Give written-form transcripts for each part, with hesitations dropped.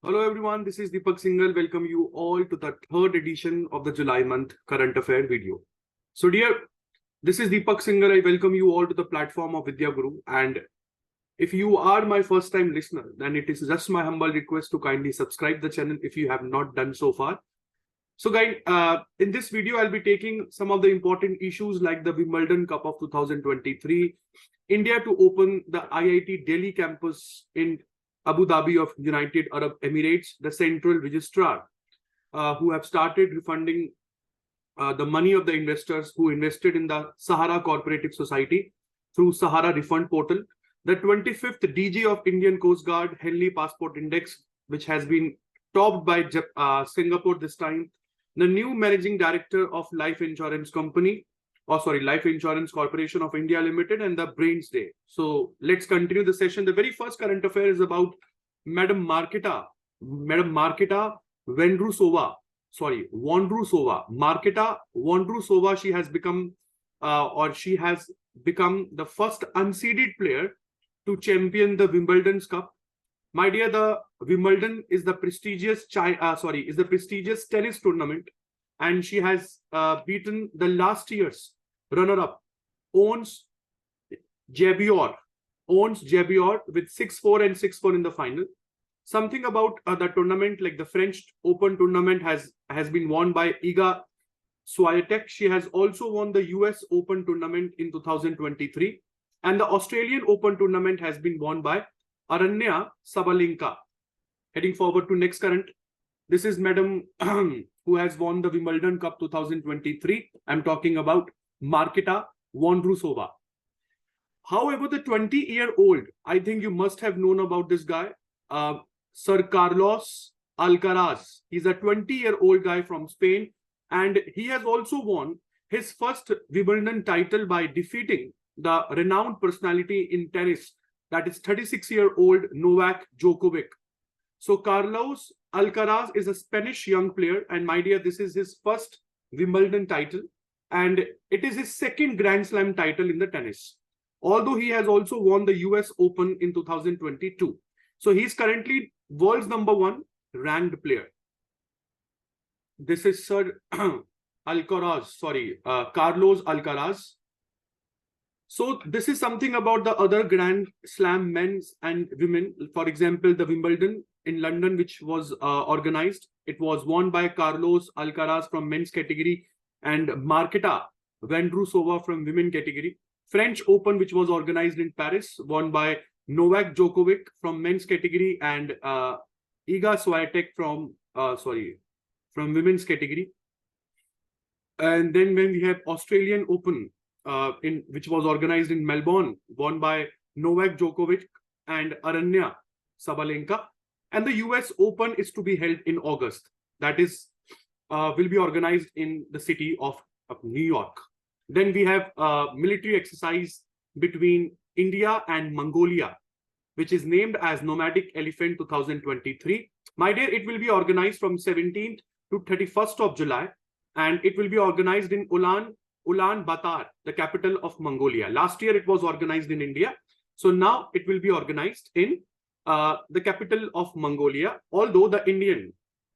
Hello everyone, this is Deepak Singhal. Welcome you all to the third edition of the July month current affair video. So dear, this is Deepak Singhal. I welcome you all to the platform of Vidya Guru. And if you are my first time listener, then it is just my humble request to kindly subscribe the channel if you have not done so far. So guys, in this video, I'll be taking some of the important issues like the Wimbledon Cup of 2023, India to open the IIT Delhi campus in Abu Dhabi of United Arab Emirates, the central registrar who have started refunding the money of the investors who invested in the Sahara Cooperative Society through Sahara Refund Portal, the 25th DG of Indian Coast Guard Henley Passport Index, which has been topped by Singapore this time, the new managing director of Life Insurance Corporation of India Limited, and the Brains Day. So let's continue the session. The very first current affair is about Madam Marketa Vondrousova. Marketa Vondrousova. She has become the first unseeded player to champion the Wimbledon Cup. My dear, the Wimbledon is the prestigious tennis tournament, and she has beaten the last year's runner-up, Ons Jabeur with 6-4 and 6-4 in the final. Something about the tournament, like the French Open tournament has been won by Iga Swiatek. She has also won the US Open tournament in 2023, and the Australian Open tournament has been won by Aranya Sabalenka. Heading forward to next current. This is Madam who has won the Wimbledon Cup 2023. I'm talking about Marketa Vondrousova. However, the 20-year-old, I think you must have known about this guy, Sir Carlos Alcaraz. He's a 20-year-old guy from Spain, and he has also won his first Wimbledon title by defeating the renowned personality in tennis, that is 36-year-old Novak Djokovic. So Carlos Alcaraz is a Spanish young player, and my dear, this is his first Wimbledon title, and it is his second Grand Slam title in the tennis. Although he has also won the US Open in 2022. So he's currently world's #1 ranked player. This is Sir Carlos Alcaraz. So this is something about the other Grand Slam men's and women. For example, the Wimbledon in London, which was organized, it was won by Carlos Alcaraz from men's category and Marketa Vondrousova from women category. French Open, which was organized in Paris, won by Novak Djokovic from men's category and Iga Swiatek from women's category. And then when we have Australian Open, which was organized in Melbourne, won by Novak Djokovic and Aranya Sabalenka. And the US Open is to be held in August. That is, will be organized in the city of New York. Then we have a military exercise between India and Mongolia, which is named as Nomadic Elephant 2023. My dear, it will be organized from 17th to 31st of July, and it will be organized in Ulaanbaatar, the capital of Mongolia. Last year, it was organized in India. So now it will be organized in the capital of Mongolia. Although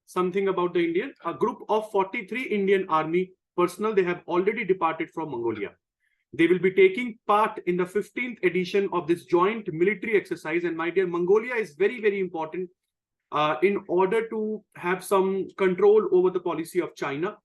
something about the Indian, a group of 43 Indian Army personnel, they have already departed from Mongolia. They will be taking part in the 15th edition of this joint military exercise. And my dear, Mongolia is very, very important in order to have some control over the policy of China.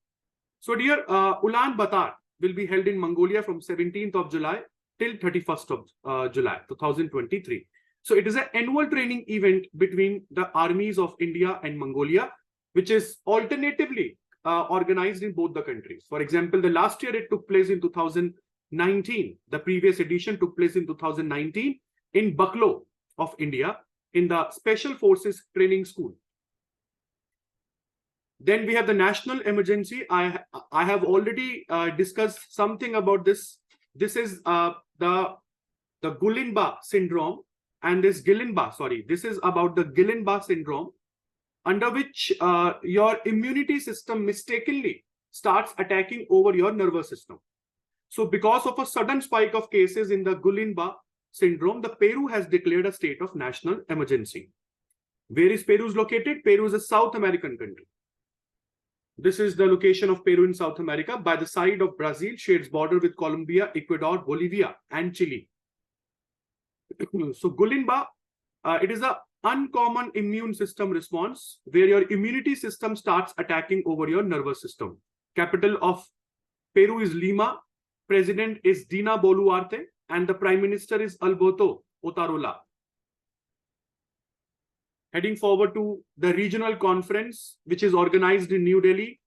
So dear, Ulaanbaatar will be held in Mongolia from 17th of July till 31st of July 2023. So it is an annual training event between the armies of India and Mongolia, which is alternatively organized in both the countries. For example, the last year it took place in 2019. The previous edition took place in 2019 in Bucklow of India in the Special Forces Training School. Then we have the national emergency. I have already discussed something about this. This is the Guillain-Barré syndrome, and this is about the Guillain-Barré syndrome, under which your immunity system mistakenly starts attacking over your nervous system. So because of a sudden spike of cases in the Guillain-Barré syndrome, the Peru has declared a state of national emergency. Where is Peru is located? Peru is a South American country. This is the location of Peru in South America. By the side of Brazil, shares border with Colombia, Ecuador, Bolivia, and Chile. So Gulimba, it is a uncommon immune system response where your immunity system starts attacking over your nervous system. Capital of Peru is Lima. President is Dina Boluarte, and the Prime Minister is Alberto Otarola. Heading forward to the regional conference, which is organized in New Delhi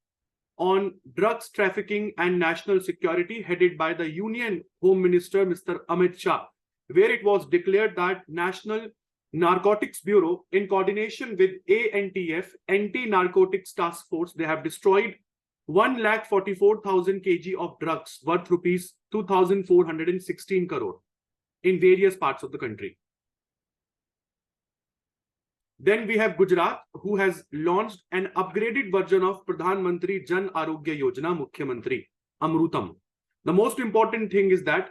on drugs trafficking and national security, headed by the Union Home Minister, Mr. Amit Shah, where it was declared that National Narcotics Bureau, in coordination with ANTF, Anti-Narcotics Task Force, they have destroyed 1,44,000 kg of drugs worth rupees 2,416 crore in various parts of the country. Then we have Gujarat, who has launched an upgraded version of Pradhan Mantri Jan Arogya Yojana, Mukhyamantri Amrutam. The most important thing is that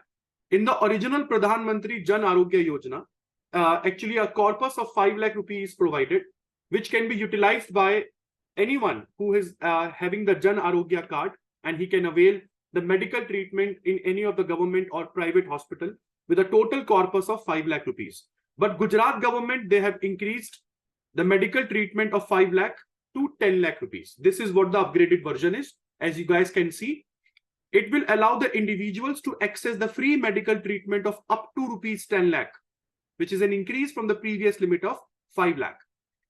in the original Pradhan Mantri Jan Arogya Yojana, actually a corpus of 5 lakh rupees is provided, which can be utilized by anyone who is having the Jan Arogya card, and he can avail the medical treatment in any of the government or private hospital with a total corpus of 5 lakh rupees. But Gujarat government, they have increased the medical treatment of 5 lakh to 10 lakh rupees. This is what the upgraded version is. As you guys can see, it will allow the individuals to access the free medical treatment of up to rupees 10 lakh, which is an increase from the previous limit of 5 lakh.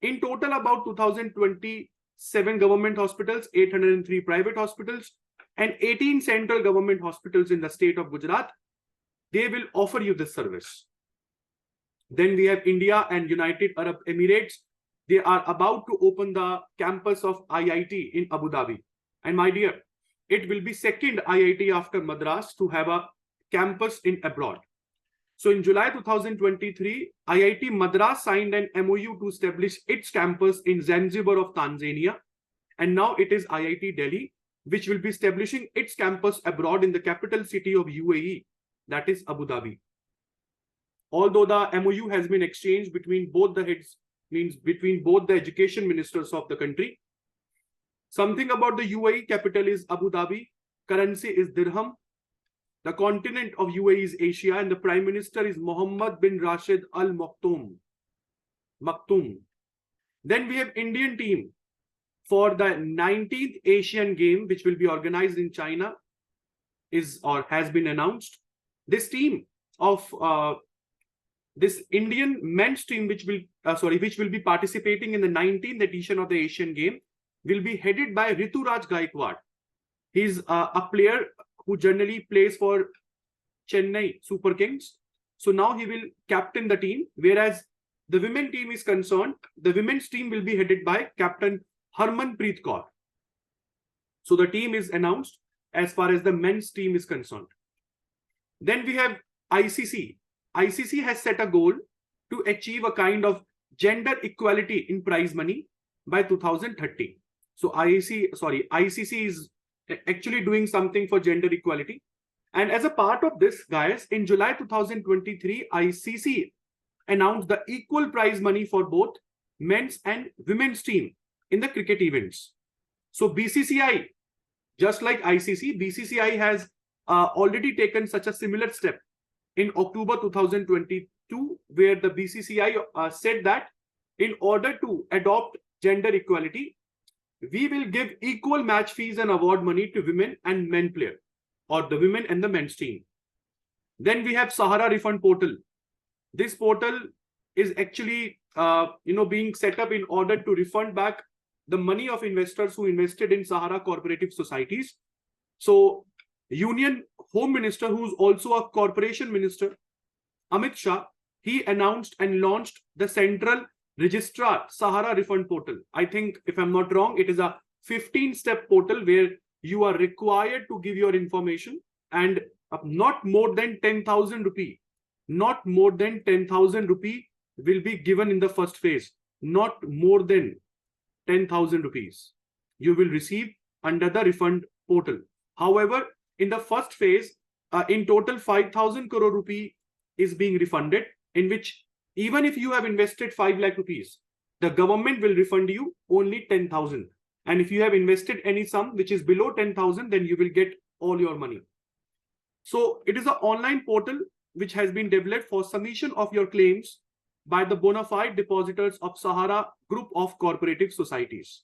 In total, about 2027 government hospitals, 803 private hospitals, and 18 central government hospitals in the state of Gujarat, they will offer you this service. Then we have India and United Arab Emirates. They are about to open the campus of IIT in Abu Dhabi. And my dear, it will be second IIT after Madras to have a campus in abroad. So in July 2023, IIT Madras signed an MOU to establish its campus in Zanzibar of Tanzania. And now it is IIT Delhi, which will be establishing its campus abroad in the capital city of UAE, that is Abu Dhabi. Although the MOU has been exchanged between both the heads, means between both the education ministers of the country. Something about the UAE: capital is Abu Dhabi, currency is dirham, the continent of UAE is Asia, and the Prime Minister is Mohammed bin Rashid Al Maktoum. Then we have Indian team for the 19th Asian Game, which will be organized in China, is or has been announced. This team of this Indian men's team, which will be participating in the 19th edition of the Asian Game, will be headed by Rituraj Gaikwad. He's a player who generally plays for Chennai Super Kings. So now he will captain the team, whereas the women team is concerned, the women's team will be headed by Captain Harmanpreet Kaur. So the team is announced as far as the men's team is concerned. Then we have ICC. ICC has set a goal to achieve a kind of gender equality in prize money by 2030. So ICC is actually doing something for gender equality. And as a part of this, guys, in July 2023, ICC announced the equal prize money for both men's and women's team in the cricket events. So BCCI, just like ICC, BCCI has already taken such a similar step in October 2022, where the BCCI said that in order to adopt gender equality, we will give equal match fees and award money to women and men player, or the women and the men's team. Then we have Sahara Refund Portal. This portal is actually being set up in order to refund back the money of investors who invested in Sahara cooperative societies. So Union Home Minister, who's also a corporation minister, Amit Shah, he announced and launched the Central Registrar Sahara Refund Portal. I think, if I'm not wrong, it is a 15-step portal where you are required to give your information, and not more than 10,000 rupee. Not more than 10,000 rupee will be given in the first phase. Not more than 10,000 rupees you will receive under the refund portal. However, in the first phase, in total 5,000 crore rupee is being refunded, in which even if you have invested 5 lakh rupees, the government will refund you only 10,000. And if you have invested any sum which is below 10,000, then you will get all your money. So it is an online portal which has been developed for submission of your claims by the bona fide depositors of Sahara Group of Cooperative Societies.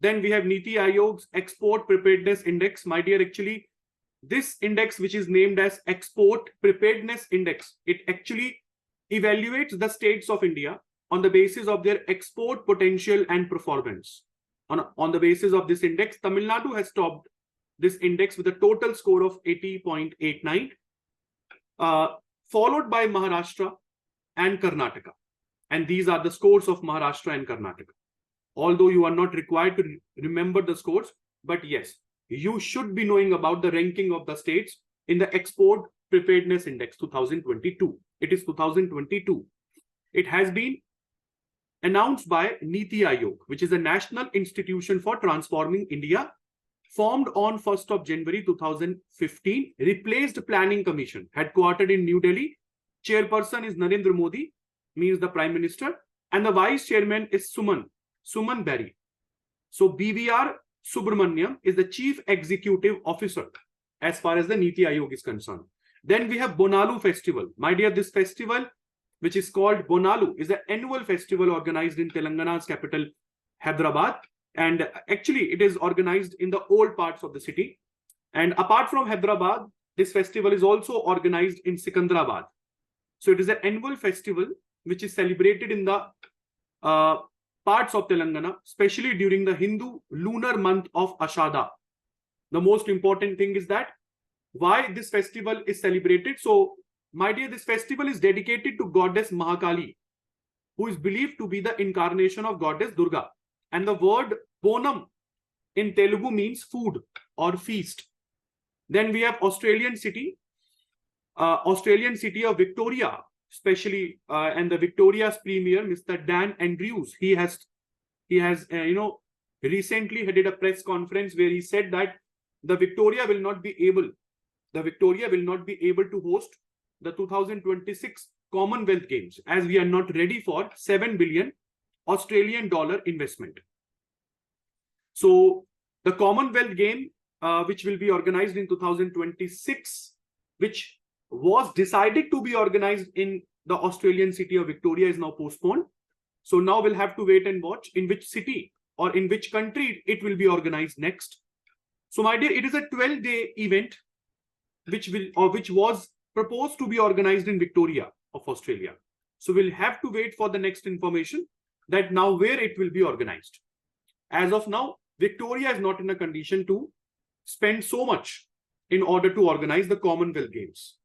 Then we have Niti Aayog's Export Preparedness Index. My dear, actually, this index, which is named as Export Preparedness Index, it actually evaluates the states of India on the basis of their export potential and performance. On the basis of this index, Tamil Nadu has topped this index with a total score of 80.89, followed by Maharashtra and Karnataka. And these are the scores of Maharashtra and Karnataka. Although you are not required to remember the scores, but yes, you should be knowing about the ranking of the states in the Export Preparedness Index 2022. It is 2022. It has been announced by Niti Aayog, which is a national institution for transforming India, formed on 1st of January 2015, replaced Planning Commission, headquartered in New Delhi. Chairperson is Narendra Modi, means the Prime Minister, and the Vice Chairman is Suman Berry. So BVR Subramaniam is the Chief Executive Officer as far as the Niti Aayog is concerned. Then we have Bonalu Festival. My dear, this festival, which is called Bonalu, is an annual festival organized in Telangana's capital, Hyderabad. And actually, it is organized in the old parts of the city. And apart from Hyderabad, this festival is also organized in Sikandrabad. So it is an annual festival which is celebrated in the parts of Telangana, especially during the Hindu lunar month of Ashada. The most important thing is that why this festival is celebrated. So, my dear, this festival is dedicated to goddess Mahakali, who is believed to be the incarnation of goddess Durga. And the word Bonam in Telugu means food or feast. Then we have Australian city of Victoria, especially, and the Victoria's premier, Mr. Dan Andrews. He has recently headed a press conference where he said that the Victoria will not be able to host the 2026 Commonwealth Games, as we are not ready for 7 billion Australian dollar investment. So the Commonwealth game, which will be organized in 2026, which was decided to be organized in the Australian city of Victoria, is now postponed. So now we'll have to wait and watch in which city or in which country it will be organized next. So my dear, it is a 12-day event which was proposed to be organized in Victoria of Australia. So we'll have to wait for the next information that now where it will be organized. As of now, Victoria is not in a condition to spend so much in order to organize the Commonwealth Games.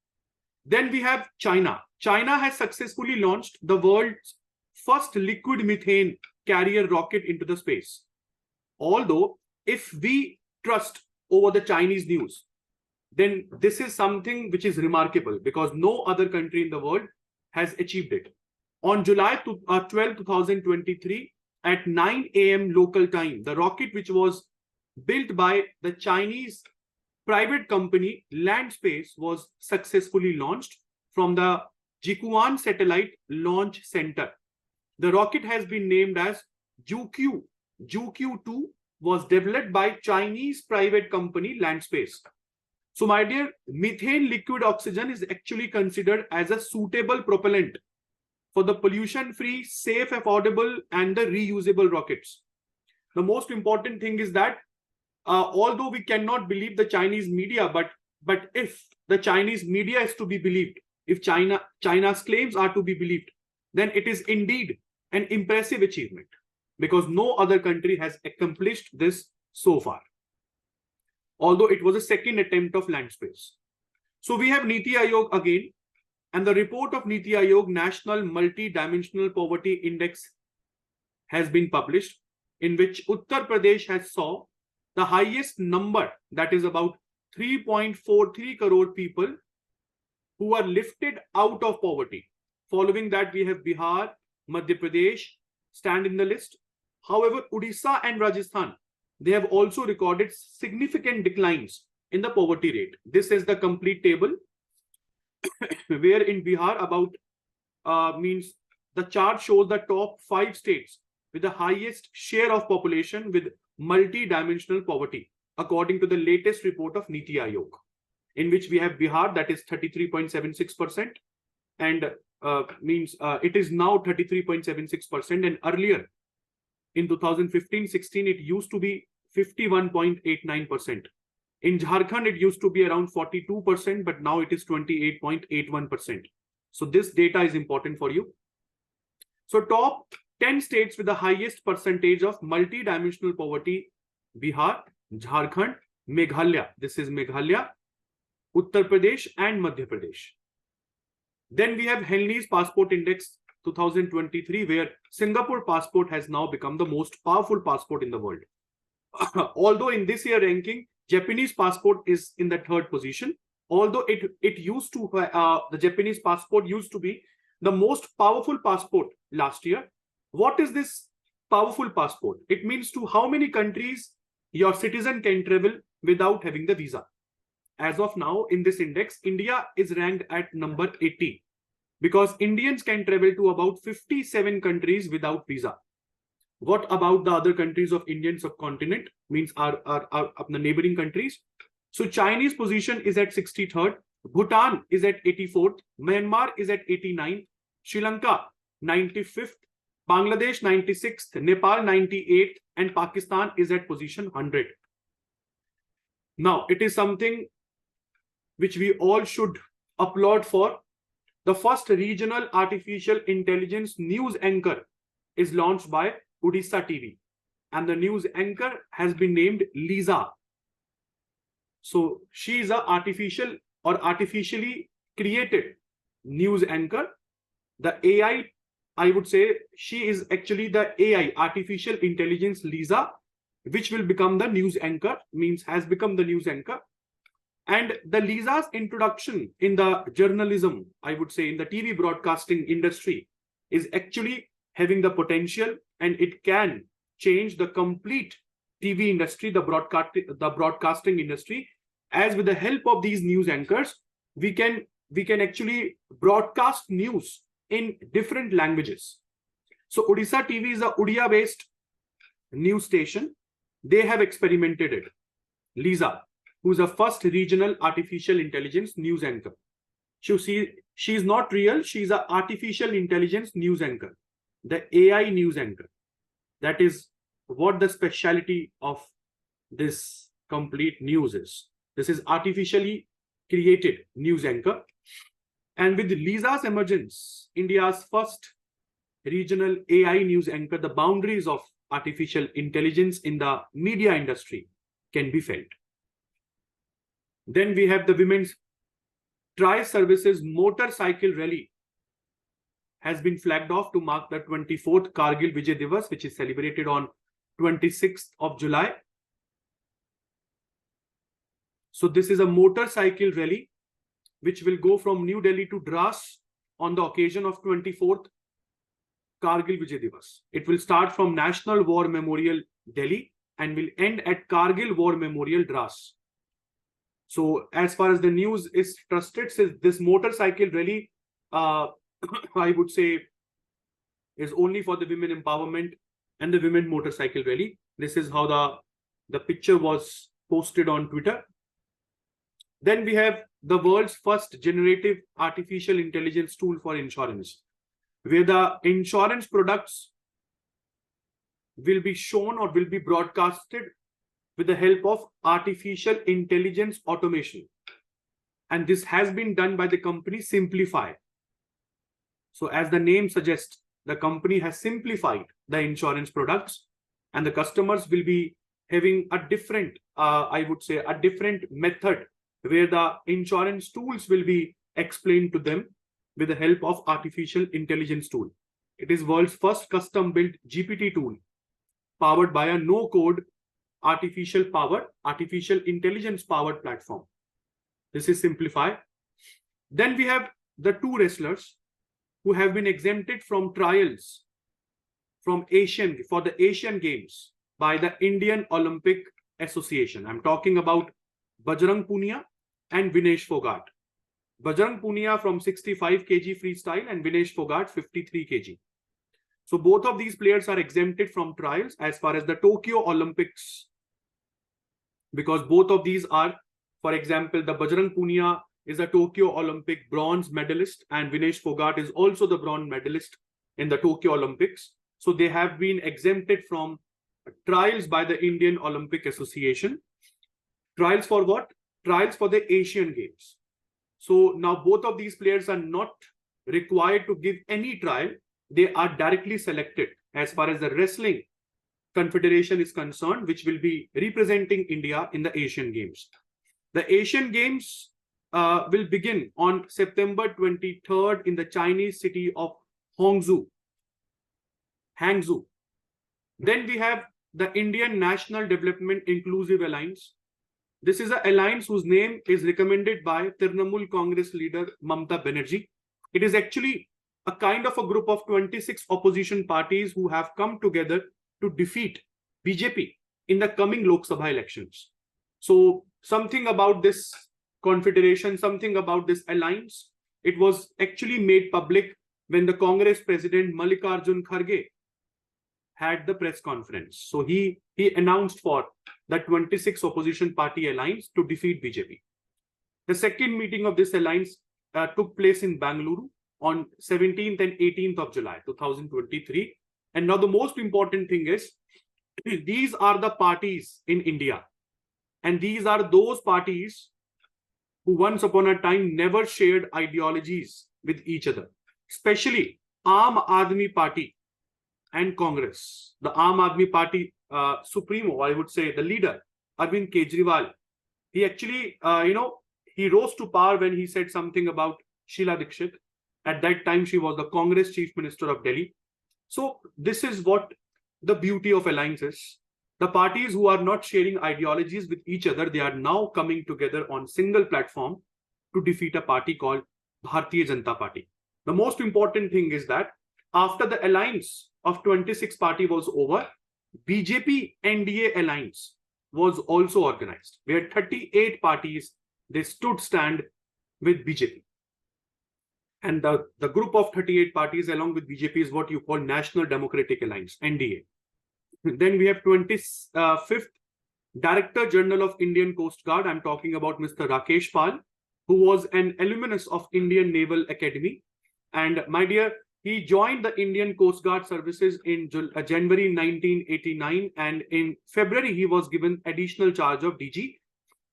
Then we have China. China has successfully launched the world's first liquid methane carrier rocket into the space. Although, if we trust over the Chinese news, then this is something which is remarkable because no other country in the world has achieved it. On July 12, 2023, at 9 a.m. local time, the rocket, which was built by the Chinese private company Landspace, was successfully launched from the Jiuquan Satellite Launch Center. The rocket has been named as Jiuqiu. Jiuqiu-2 was developed by Chinese private company Landspace. So my dear, methane liquid oxygen is actually considered as a suitable propellant for the pollution-free, safe, affordable, and the reusable rockets. The most important thing is that although we cannot believe the Chinese media, but if the Chinese media is to be believed, if China's claims are to be believed, then it is indeed an impressive achievement because no other country has accomplished this so far. Although it was a second attempt of Landspace. So we have Niti Aayog again, and the report of Niti Aayog National Multi-Dimensional Poverty Index has been published, in which Uttar Pradesh has saw the highest number, that is about 3.43 crore people who are lifted out of poverty. Following that, we have Bihar, Madhya Pradesh stand in the list. However, Odisha and Rajasthan, they have also recorded significant declines in the poverty rate. This is the complete table where in Bihar about means the chart shows the top 5 states with the highest share of population with multi-dimensional poverty, according to the latest report of Niti Aayog, in which we have Bihar, that is 33.76%, and it is now 33.76%, and earlier in 2015-16 it used to be 51.89%. In Jharkhand it used to be around 42%, but now it is 28.81%. So this data is important for you. So top 10 states with the highest percentage of multi-dimensional poverty: Bihar, Jharkhand, Meghalaya, this is Meghalaya, Uttar Pradesh and Madhya Pradesh. Then we have Henley's Passport Index 2023, where Singapore passport has now become the most powerful passport in the world. Although in this year ranking, Japanese passport is in the 3rd position, although it used to, the Japanese passport used to be the most powerful passport last year. What is this powerful passport? It means to how many countries your citizen can travel without having the visa. As of now, in this index, India is ranked at number 80 because Indians can travel to about 57 countries without visa. What about the other countries of Indian subcontinent, means our the neighboring countries? So Chinese position is at 63rd, Bhutan is at 84th, Myanmar is at 89th, Sri Lanka 95th, Bangladesh 96th, Nepal 98th, and Pakistan is at position 100. Now, it is something which we all should applaud for. The first regional artificial intelligence news anchor is launched by Odisha TV, and the news anchor has been named Lisa. So she is a artificially created news anchor. The AI, I would say, she is actually the AI, artificial intelligence Lisa, which will become the news anchor, means has become the news anchor. And the Lisa's introduction in the journalism, I would say in the TV broadcasting industry, is actually having the potential, and it can change the complete TV industry, the broadcasting industry. As with the help of these news anchors, we can actually broadcast news in different languages. So Odisha TV is a Odia-based news station. They have experimented it. Lisa, who is the first regional artificial intelligence news anchor. She is not real. She is an artificial intelligence news anchor, the AI news anchor. That is what the speciality of this complete news is. This is artificially created news anchor. And with Lisa's emergence, India's first regional AI news anchor, the boundaries of artificial intelligence in the media industry can be felt. Then we have the Women's Tri-Services Motorcycle Rally has been flagged off to mark the 24th Kargil Vijay Divas, which is celebrated on 26th of July. So this is a motorcycle rally which will go from New Delhi to Dras on the occasion of 24th Kargil Vijay Divas. It will start from National War Memorial, Delhi, and will end at Kargil War Memorial, Dras. So as far as the news is trusted, this motorcycle rally, I would say, is only for the women empowerment and the women motorcycle rally. This is how the picture was posted on Twitter. Then we have the world's first generative artificial intelligence tool for insurance, where the insurance products will be shown or will be broadcasted with the help of artificial intelligence automation. And this has been done by the company Simplify. So as the name suggests, the company has simplified the insurance products, and the customers will be having a different, I would say, a different method where the insurance tools will be explained to them with the help of artificial intelligence tool. It is world's first custom-built GPT tool powered by a no-code artificial intelligence powered platform. This is Simplify. Then we have the two wrestlers who have been exempted from trials for the Asian Games by the Indian Olympic Association. I'm talking about Bajrang Punia and Vinesh Fogart. Bajrang Punia from 65 kg freestyle, and Vinesh Fogart 53 kg. So both of these players are exempted from trials as far as the Tokyo Olympics, because both of these are, for example, the Bajrang Punia is a Tokyo Olympic bronze medalist, and Vinesh Fogart is also the bronze medalist in the Tokyo Olympics. So they have been exempted from trials by the Indian Olympic Association. Trials for what? Trials for the Asian Games. So now both of these players are not required to give any trial. They are directly selected as far as the wrestling confederation is concerned, which will be representing India in the Asian Games. The Asian Games will begin on September 23rd in the Chinese city of Hangzhou. Then we have the Indian National Development Inclusive Alliance. This is an alliance whose name is recommended by Trinamool Congress leader Mamata Banerjee. It is actually a kind of a group of 26 opposition parties who have come together to defeat BJP in the coming Lok Sabha elections. So something about this confederation, something about this alliance, it was actually made public when the Congress president Mallikarjun Kharge had the press conference. So he announced for the 26 opposition party alliance to defeat BJP. The second meeting of this alliance took place in Bangalore on 17th and 18th of July 2023. And now the most important thing is, these are the parties in India. And these are those parties who once upon a time never shared ideologies with each other, especially Aam Aadmi Party and Congress. The Aam Aadmi Party supremo, I would say, the leader, Arvind Kejriwal, he actually, he rose to power when he said something about Sheila Dikshit. At that time, she was the Congress Chief Minister of Delhi. So this is what the beauty of alliance is. The parties who are not sharing ideologies with each other, they are now coming together on single platform to defeat a party called Bharatiya Janata Party. The most important thing is that after the alliance of 26 party was over, BJP NDA alliance was also organized, where 38 parties, they stood stand with BJP. And the group of 38 parties along with BJP is what you call National Democratic Alliance, NDA. Then we have 25th Director General of Indian Coast Guard. I'm talking about Mr. Rakesh Pal, who was an alumnus of Indian Naval Academy. And my dear, he joined the Indian Coast Guard services in January 1989. And in February, he was given additional charge of DG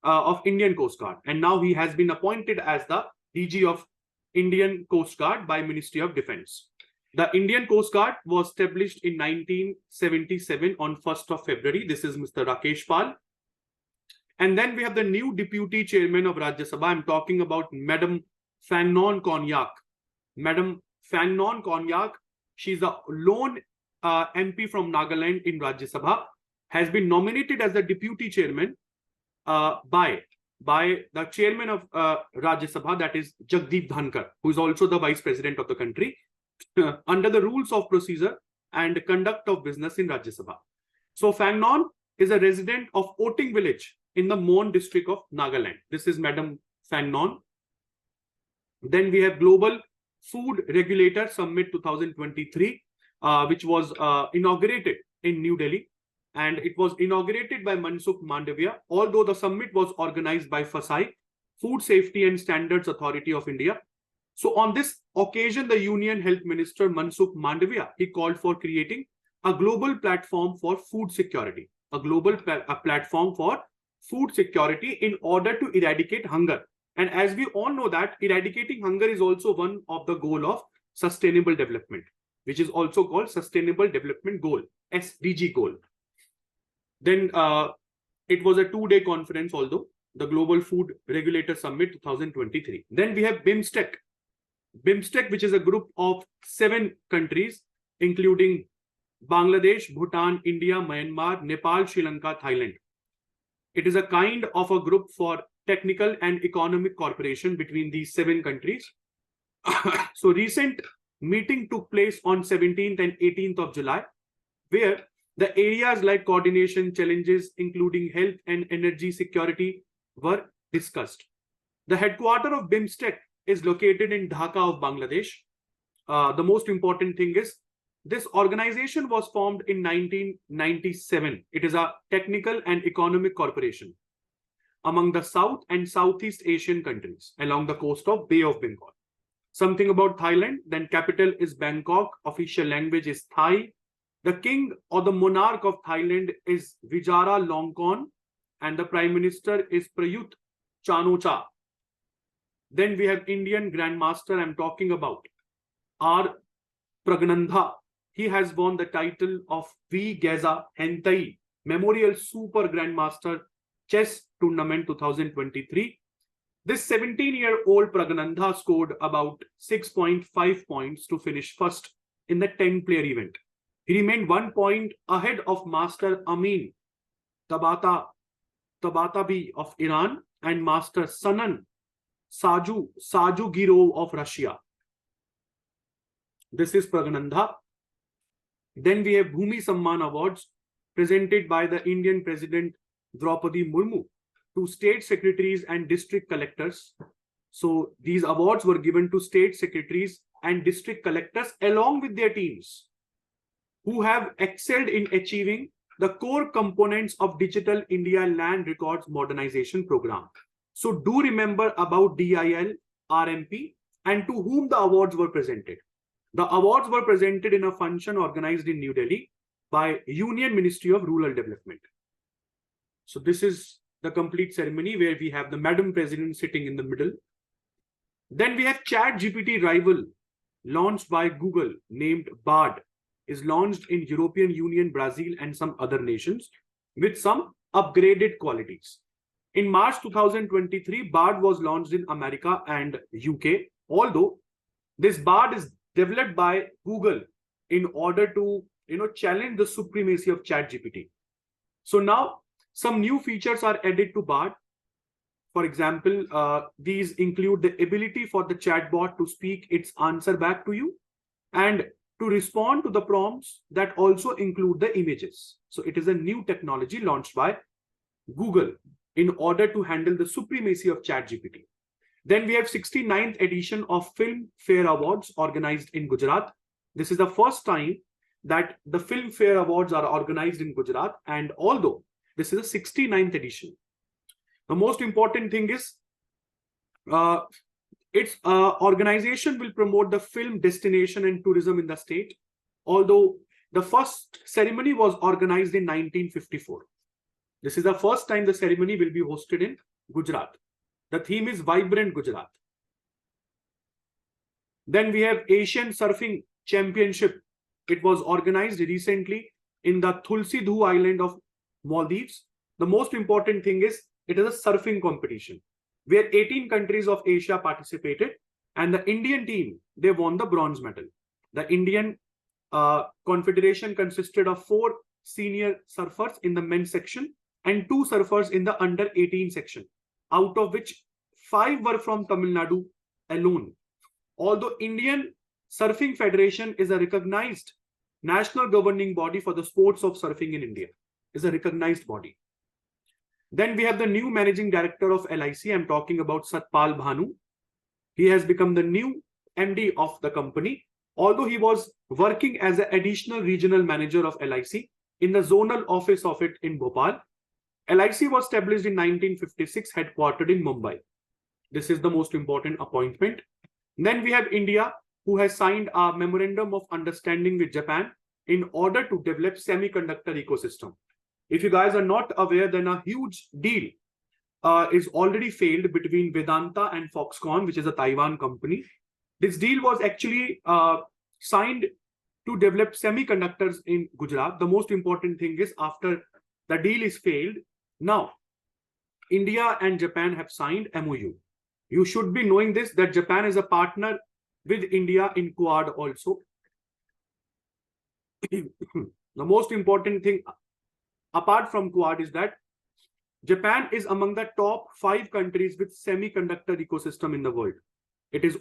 of Indian Coast Guard. And now he has been appointed as the DG of Indian Coast Guard by Ministry of Defense. The Indian Coast Guard was established in 1977 on 1st of February. This is Mr. Rakesh Pal. And then we have the new Deputy Chairman of Rajya Sabha. I'm talking about Madam Phannon Konyak. Madam Phannon Konyak, she's a lone MP from Nagaland in Rajya Sabha, has been nominated as the Deputy Chairman by the Chairman of Rajya Sabha, that is Jagdeep Dhankar, who is also the Vice President of the country, under the rules of procedure and conduct of business in Rajya Sabha. So Phannon is a resident of Oting village in the Mon district of Nagaland. This is Madam Phannon. Then we have Global Food Regulator Summit 2023, which was inaugurated in New Delhi. And it was inaugurated by Mansukh Mandavia, although the summit was organized by FSSAI, Food Safety and Standards Authority of India. So on this occasion, the Union Health Minister Mansukh Mandavia, he called for creating a global platform for food security, a global platform for food security in order to eradicate hunger. And as we all know that eradicating hunger is also one of the goal of sustainable development, which is also called Sustainable Development Goal, SDG goal. Then it was a 2-day conference, although the Global Food Regulator Summit 2023. Then we have BIMSTEC. BIMSTEC, which is a group of 7 countries, including Bangladesh, Bhutan, India, Myanmar, Nepal, Sri Lanka, Thailand. It is a kind of a group for technical and economic cooperation between these 7 countries. So recent meeting took place on 17th and 18th of July, where the areas like coordination challenges, including health and energy security, were discussed. The headquarters of BIMSTEC is located in Dhaka of Bangladesh. The most important thing is this organization was formed in 1997. It is a technical and economic corporation among the South and Southeast Asian countries along the coast of Bay of Bengal. Something about Thailand, then capital is Bangkok, official language is Thai. The king or the monarch of Thailand is Vajiralongkorn and the prime minister is Prayut Chan-o-cha. Then we have Indian Grandmaster I'm talking about, R. Pragnandha. He has won the title of V. Geza Hentai Memorial Super Grandmaster Chess Tournament 2023. This 17-year-old Pragnandha scored about 6.5 points to finish first in the 10-player event. He remained 1 point ahead of Master Amin Tabatabi of Iran and Master Sanan Sajugirov of Russia. This is Pragnandha. Then we have Bhumi Samman Awards presented by the Indian President Draupadi Murmu to state secretaries and district collectors. So these awards were given to state secretaries and district collectors along with their teams who have excelled in achieving the core components of Digital India Land Records Modernization Program. So do remember about DIL, RMP, and to whom the awards were presented. The awards were presented in a function organized in New Delhi by Union Ministry of Rural Development. So this is the complete ceremony where we have the Madam President sitting in the middle. Then we have ChatGPT rival launched by Google named Bard is launched in European Union, Brazil, and some other nations with some upgraded qualities. In March 2023, Bard was launched in America and UK, although this Bard is developed by Google in order to challenge the supremacy of ChatGPT. So now some new features are added to Bard. For example, these include the ability for the chatbot to speak its answer back to you and to respond to the prompts that also include the images. So it is a new technology launched by Google in order to handle the supremacy of ChatGPT. Then we have 69th edition of Filmfare Awards organized in Gujarat. This is the first time that the Filmfare Awards are organized in Gujarat, and although this is the 69th edition, the most important thing is its organization will promote the film destination and tourism in the state, although the first ceremony was organized in 1954. This is the first time the ceremony will be hosted in Gujarat. The theme is Vibrant Gujarat. Then we have Asian Surfing Championship. It was organized recently in the Tulsi-Dhu Island of Maldives. The most important thing is it is a surfing competition where 18 countries of Asia participated, and the Indian team, they won the bronze medal. The Indian confederation consisted of 4 senior surfers in the men's section and 2 surfers in the under 18 section, out of which 5 were from Tamil Nadu alone. Although Indian Surfing Federation is a recognized national governing body for the sports of surfing in India, is a recognized body. Then we have the new managing director of LIC. I'm talking about Satpal Bhanu. He has become the new MD of the company, although he was working as an additional regional manager of LIC in the zonal office of it in Bhopal. LIC was established in 1956, headquartered in Mumbai. This is the most important appointment. Then we have India, who has signed a memorandum of understanding with Japan in order to develop semiconductor ecosystem. If you guys are not aware, then a huge deal is already failed between Vedanta and Foxconn, which is a Taiwan company. This deal was actually signed to develop semiconductors in Gujarat. The most important thing is after the deal is failed, now India and Japan have signed MOU. You should be knowing this, that Japan is a partner with India in Quad also. The most important thing apart from Quad is that Japan is among the top 5 countries with semiconductor ecosystem in the world. It is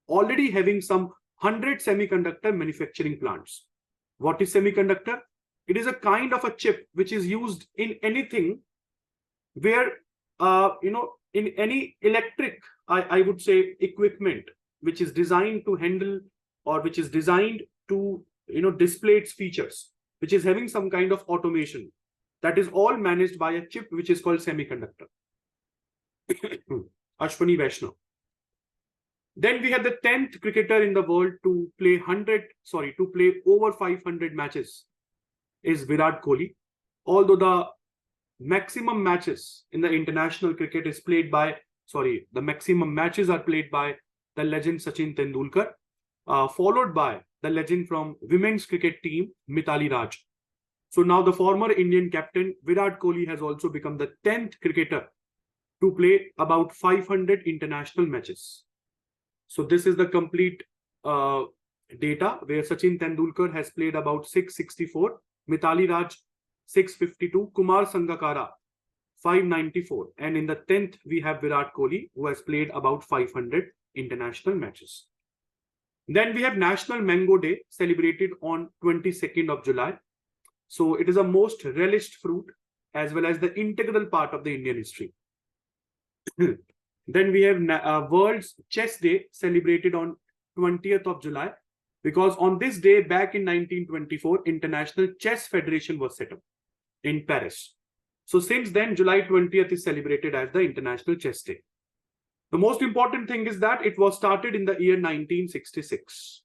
already having some 100 semiconductor manufacturing plants. What is semiconductor? It is a kind of a chip which is used in anything where in any electric, I would say, equipment which is designed to handle or which is designed to display its features, which is having some kind of automation, that is all managed by a chip which is called semiconductor. Ashwini Vaishnav. Then we have the 10th cricketer in the world to play over 500 matches is Virat Kohli. Although the maximum matches in the international cricket is played by, the maximum matches are played by the legend Sachin Tendulkar, followed by the legend from women's cricket team, Mithali Raj. So now the former Indian captain, Virat Kohli, has also become the 10th cricketer to play about 500 international matches. So this is the complete data where Sachin Tendulkar has played about 664, Mithali Raj 652, Kumar Sangakkara 594, and in the 10th we have Virat Kohli, who has played about 500 international matches. Then we have National Mango Day, celebrated on 22nd of July. So it is a most relished fruit as well as the integral part of the Indian history. Then we have World's Chess Day, celebrated on 20th of July, because on this day back in 1924, International Chess Federation was set up in Paris. So since then, July 20th is celebrated as the International Chess Day. The most important thing is that it was started in the year 1966.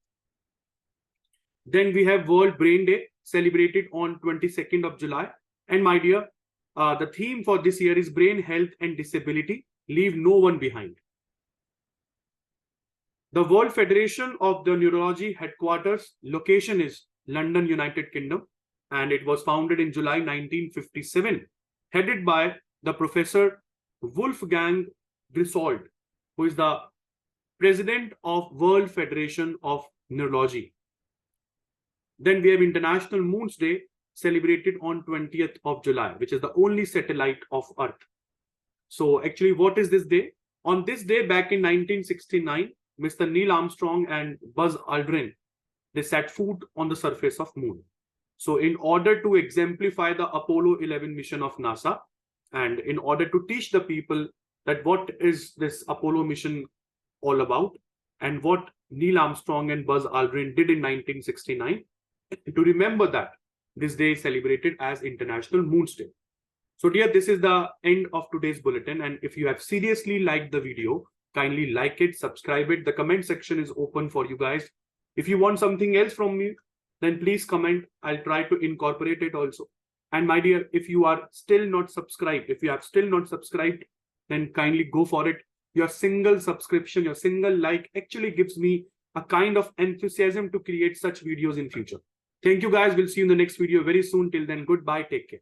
Then we have World Brain Day, celebrated on 22nd of July. And my dear, the theme for this year is Brain Health and Disability, Leave No One Behind. The World Federation of the Neurology headquarters location is London, United Kingdom, and it was founded in July 1957, headed by the Professor Wolfgang Griswold, who is the president of World Federation of Neurology. Then we have International Moons Day, celebrated on 20th of July, which is the only satellite of Earth. So actually, what is this day? On this day, back in 1969, Mr. Neil Armstrong and Buzz Aldrin, they set foot on the surface of Moon. So in order to exemplify the Apollo 11 mission of NASA, and in order to teach the people that what is this Apollo mission all about, and what Neil Armstrong and Buzz Aldrin did in 1969, to remember that, this day is celebrated as International Moons Day. So dear, this is the end of today's bulletin. And if you have seriously liked the video, kindly like it, subscribe it. The comment section is open for you guys. If you want something else from me, then please comment. I'll try to incorporate it also. And my dear, if you are still not subscribed, then kindly go for it. Your single subscription, your single like actually gives me a kind of enthusiasm to create such videos in future. Thank you guys. We'll see you in the next video very soon. Till then, goodbye. Take care.